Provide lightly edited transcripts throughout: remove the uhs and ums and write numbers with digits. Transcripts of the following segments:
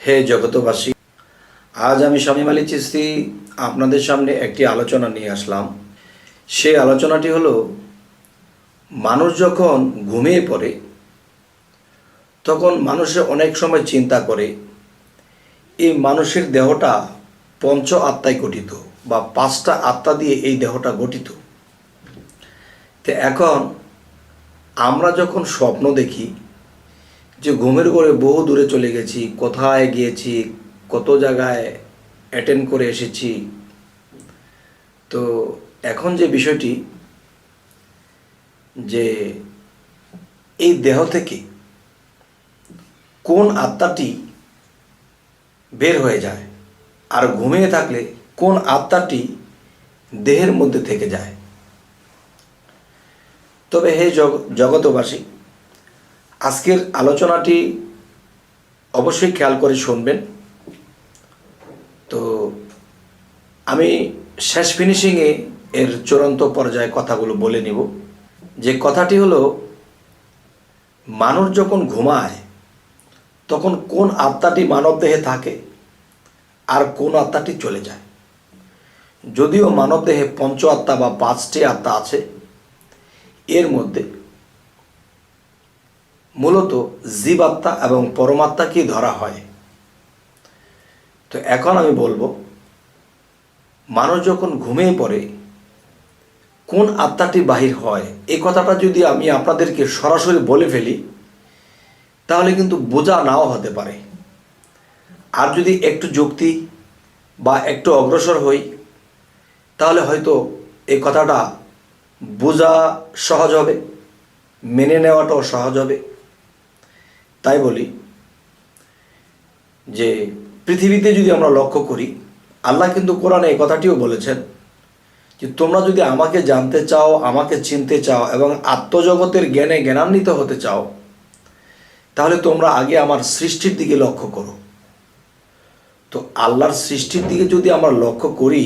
হে জগতবাসী, আজ আমি শামীম আলী চিশতি আপনাদের সামনে একটি আলোচনা নিয়ে আসলাম। সেই আলোচনাটি হলো, মানুষ যখন ঘুমিয়ে পড়ে তখন মানুষের অনেক সময় চিন্তা করে এই মানুষের দেহটা পঞ্চ আত্মায় গঠিত বা পাঁচটা আত্মা দিয়ে এই দেহটা গঠিত। তো এখন আমরা যখন স্বপ্ন দেখি যে ঘুমের ঘরে বহু দূরে চলে গেছি, কোথায় গিয়েছি, কত জায়গায় অ্যাটেন্ড করে এসেছি, তো এখন যে বিষয়টি যে এই দেহ থেকে কোন আত্মাটি বের হয়ে যায় আর ঘুমিয়ে থাকলে কোন আত্মাটি দেহের মধ্যে থেকে যায়। তবে হে জগতবাসী, আজকের আলোচনাটি অবশ্যই খেয়াল করে শুনবেন। তো আমি শেষ ফিনিশিংয়ে এর চূড়ান্ত পর্যায়ে কথাগুলো বলে নিব। যে কথাটি হলো, মানুষ যখন ঘুমায় তখন কোন আত্মাটি মানব দেহে থাকে আর কোন আত্মাটি চলে যায়। যদিও মানব দেহে পঞ্চ আত্মা বা পাঁচটি আত্মা আছে, এর মধ্যে মূলত জীবাত্মা এবং পরমাত্মাকেই ধরা হয়। তো এখন আমি বলবো, মানুষ যখন ঘুমিয়ে পড়ে কোন আত্মাটি বাহির হয়, এই কথাটা যদি আমি আপনাদেরকে সরাসরি বলে ফেলি তাহলে কিন্তু বোঝা নাও হতে পারে। আর যদি একটু যুক্তি বা একটু অগ্রসর হই তাহলে হয়তো এই কথাটা বোঝা সহজ হবে, মেনে নেওয়াটাও সহজ হবে। তাই বলি যে পৃথিবীতে যদি আমরা লক্ষ্য করি, আল্লাহ কিন্তু কোরআনে এই কথাটিও বলেছেন যে তোমরা যদি আমাকে জানতে চাও, আমাকে চিনতে চাও এবং আত্মজগতের জ্ঞানে জ্ঞানান্বিত হতে চাও, তাহলে তোমরা আগে আমার সৃষ্টির দিকে লক্ষ্য করো। তো আল্লাহর সৃষ্টির দিকে যদি আমরা লক্ষ্য করি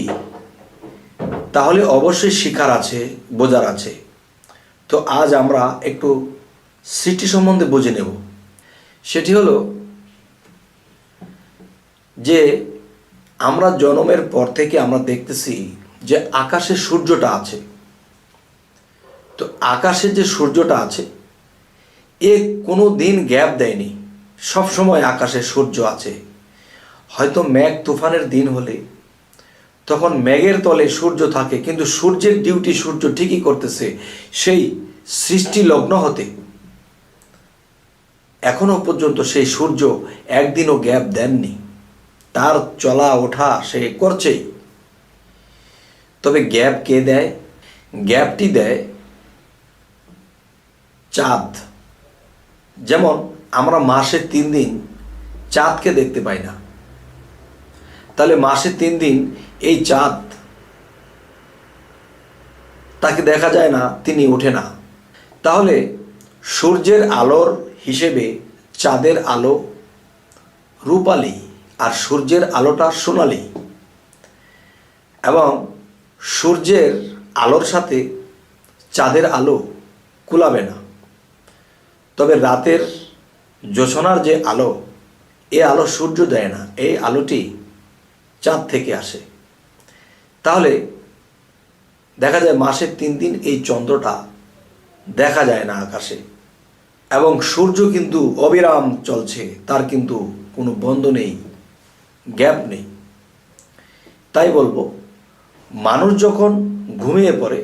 তাহলে অবশ্যই শিখার আছে, বোঝার আছে। তো আজ আমরা একটু সৃষ্টি সম্বন্ধে বুঝে নেব। সেটি হলো যে আমরা জন্মের পর থেকে আমরা দেখতেছি যে আকাশে সূর্যটা আছে। তো আকাশে যে সূর্যটা আছে এ কোনো দিন গ্যাপ দেয়নি, সব সময় আকাশে সূর্য আছে। হয়তো মেঘ তুফানের দিন হলে তখন মেঘের তলে সূর্য থাকে, কিন্তু সূর্যের ডিউটি সূর্য ঠিকই করতেছে সেই সৃষ্টি লগ্ন হতে এখনো পর্যন্ত। সেই সূর্য একদিনও গ্যাপ দেননি, তার চলা ওঠা সে করছেই। তবে গ্যাপ কে দেয়? গ্যাপটি দেয় চাঁদ। যেমন আমরা মাসে 3 দিন চাঁদকে দেখতে পাই না, তাহলে মাসে 3 দিন এই চাঁদ তাকে দেখা যায় না, তিনি ওঠে না। তাহলে সূর্যের আলোর হিসেবে চাঁদের আলো রূপালী আর সূর্যের আলোটা সোনালী, এবং সূর্যের আলোর সাথে চাঁদের আলো কুলাবে না। তবে রাতের জ্যোৎস্নার যে আলো, এ আলো সূর্য দেয় না, এই আলোটি চাঁদ থেকে আসে। তাহলে দেখা যায় মাসে 3 দিন এই চন্দ্রটা দেখা যায় না আকাশে, এবং সূর্য কিন্তু অবিরাম চলছে, তার কিন্তু কোনো বন্ধ নেই, গ্যাপ নেই। তাই বলবো, মানুষ যখন ঘুমিয়ে পড়ে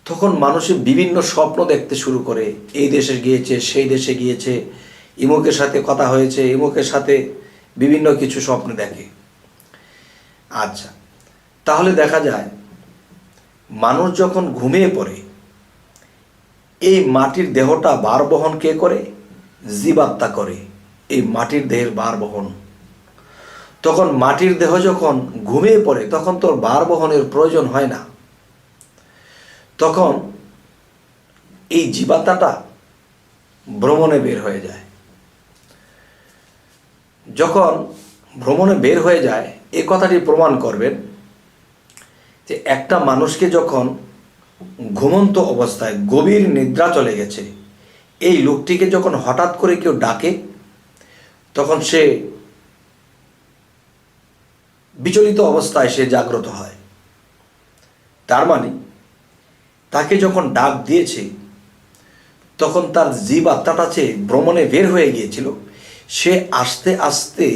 তখন মানুষের বিভিন্ন স্বপ্ন দেখতে শুরু করে। এই দেশে গিয়েছে, সেই দেশে গিয়েছে, ইমুকের সাথে কথা হয়েছে, ইমুকের সাথে বিভিন্ন কিছু স্বপ্ন দেখে। আচ্ছা, তাহলে দেখা যায় মানুষ যখন ঘুমিয়ে পড়ে এই মাটির দেহটা ভার বহন কে করে? জীবাত্মা করে এই মাটির দেহের ভার বহন। তখন মাটির দেহ যখন ঘুমিয়ে পড়ে তখন তোর ভার বহনের প্রয়োজন হয় না। তখন এই জীবাত্মাটা ভ্রমণে বের হয়ে যায়। যখন ভ্রমণে বের হয়ে যায়, এ কথাটি প্রমাণ করবেন যে একটা মানুষকে যখন ঘুমন্ত অবস্থায় গভীর নিদ্রা চলে গেছে, এই লোকটিকে যখন হঠাৎ করে কেউ ডাকে তখন সে বিচলিত অবস্থায় সে জাগ্রত হয়। তার মানে তাকে যখন ডাক দিয়েছে তখন তার জীব আত্মাটা ভ্রমণে বের হয়ে গিয়েছিল, সে আস্তে আস্তে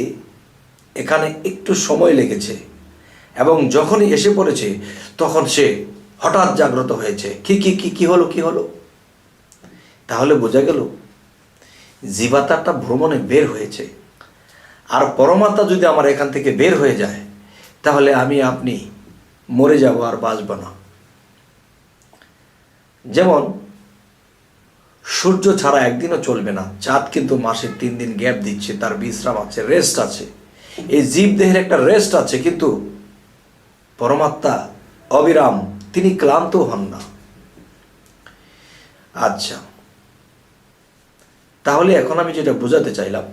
এখানে একটু সময় লেগেছে এবং যখনই এসে পড়েছে তখন সে হঠাৎ জাগ্রত হয়েছে। কি হলো? তাহলে বোঝা গেল জীবাত্মাটা ভ্রমণে বের হয়েছে। আর পরমাত্মা যদি আমার এখান থেকে বের হয়ে যায় তাহলে আমি আপনি মরে যাব, আর বাঁচব না। যেমন সূর্য ছাড়া একদিনও চলবে না, চাঁদ কিন্তু মাসে 3 দিন গ্যাপ দিচ্ছে, তার বিশ্রাম আছে, রেস্ট আছে। এই জীব দেহের একটা রেস্ট আছে, কিন্তু পরমাত্মা অবিরাম, তিনি ক্লান্ত হন না। আচ্ছা, তাহলে এখন আমি যেটা বোঝাতে চাইলাম,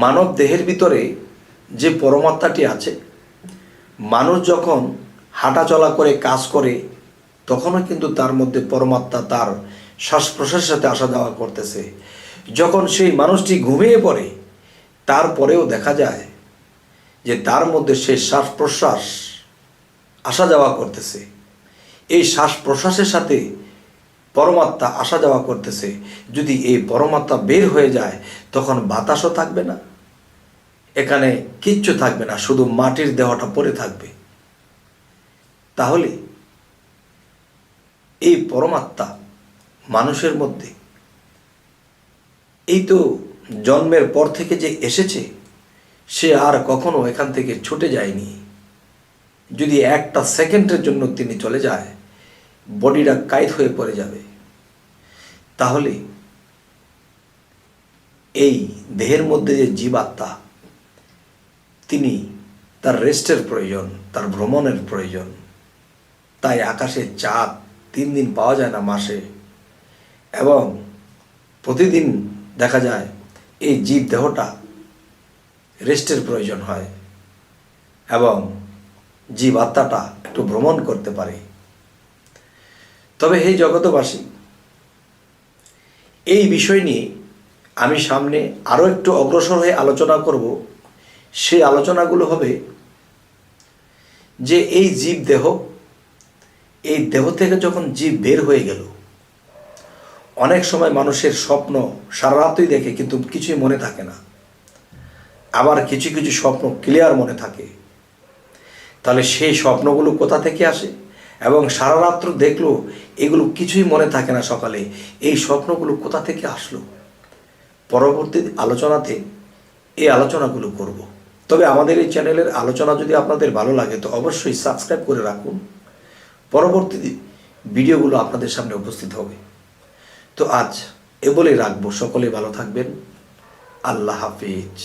মানব দেহের ভিতরে যে পরমাত্মাটি আছে, মানুষ যখন হাঁটা চলা করে কাজ করে তখনও কিন্তু তার মধ্যে পরমাত্মা তার শ্বাস প্রশ্বাসের সাথে আসা যাওয়া করতেছে। যখন সেই মানুষটি ঘুমিয়ে পড়ে তারপরেও দেখা যায় যে তার মধ্যে সেই শ্বাস প্রশ্বাস আসা যাওয়া করতেছে। এই শ্বাস প্রশ্বাসের সাথে পরমাত্মা আসা যাওয়া করতেছে। যদি এই পরমাত্মা বের হয়ে যায় তখন বাতাসও থাকবে না, এখানে কিচ্ছু থাকবে না, শুধু মাটির দেহটা পড়ে থাকবে। তাহলে এই পরমাত্মা মানুষের মধ্যে এই তো জন্মের পর থেকে যে এসেছে, সে আর কখনো এখান থেকে ছুটে যায়নি। যদি একটা সেকেন্ডের জন্য তিনি চলে যায়, বডিটা কাইট হয়ে পড়ে যাবে। তাহলে এই দেহের মধ্যে যে জীবাত্মা, তিনি তার রেস্টের প্রয়োজন, তার ভ্রমণের প্রয়োজন। তাই আকাশে চাঁদ 3 দিন পাওয়া যায় না মাসে, এবং প্রতিদিন দেখা যায় এই জীব দেহটা রেস্টের প্রয়োজন হয় এবং জীব আত্মাটা একটু ভ্রমণ করতে পারে। তবে হে জগতবাসী, এই বিষয় নিয়ে আমি সামনে আরও একটু অগ্রসর হয়ে আলোচনা করব। সেই আলোচনাগুলো হবে যে এই জীব দেহ, এই দেহ থেকে যখন জীব বের হয়ে গেল, অনেক সময় মানুষের স্বপ্ন সারা রাতই দেখে কিন্তু কিছুই মনে থাকে না, আবার কিছু কিছু স্বপ্ন ক্লিয়ার মনে থাকে। তাহলে সেই স্বপ্নগুলো কোথা থেকে আসে? এবং সারা রাত্র দেখলো এগুলো কিছুই মনে থাকে না, সকালে এই স্বপ্নগুলো কোথা থেকে আসলো? পরবর্তী আলোচনাতে এই আলোচনাগুলো করব। তবে আমাদের এই চ্যানেলের আলোচনা যদি আপনাদের ভালো লাগে তো অবশ্যই সাবস্ক্রাইব করে রাখুন, পরবর্তী ভিডিওগুলো আপনাদের সামনে উপস্থিত হবে। তো আজ এ বলেই রাখবো, সকলে ভালো থাকবেন। আল্লাহ হাফিজ।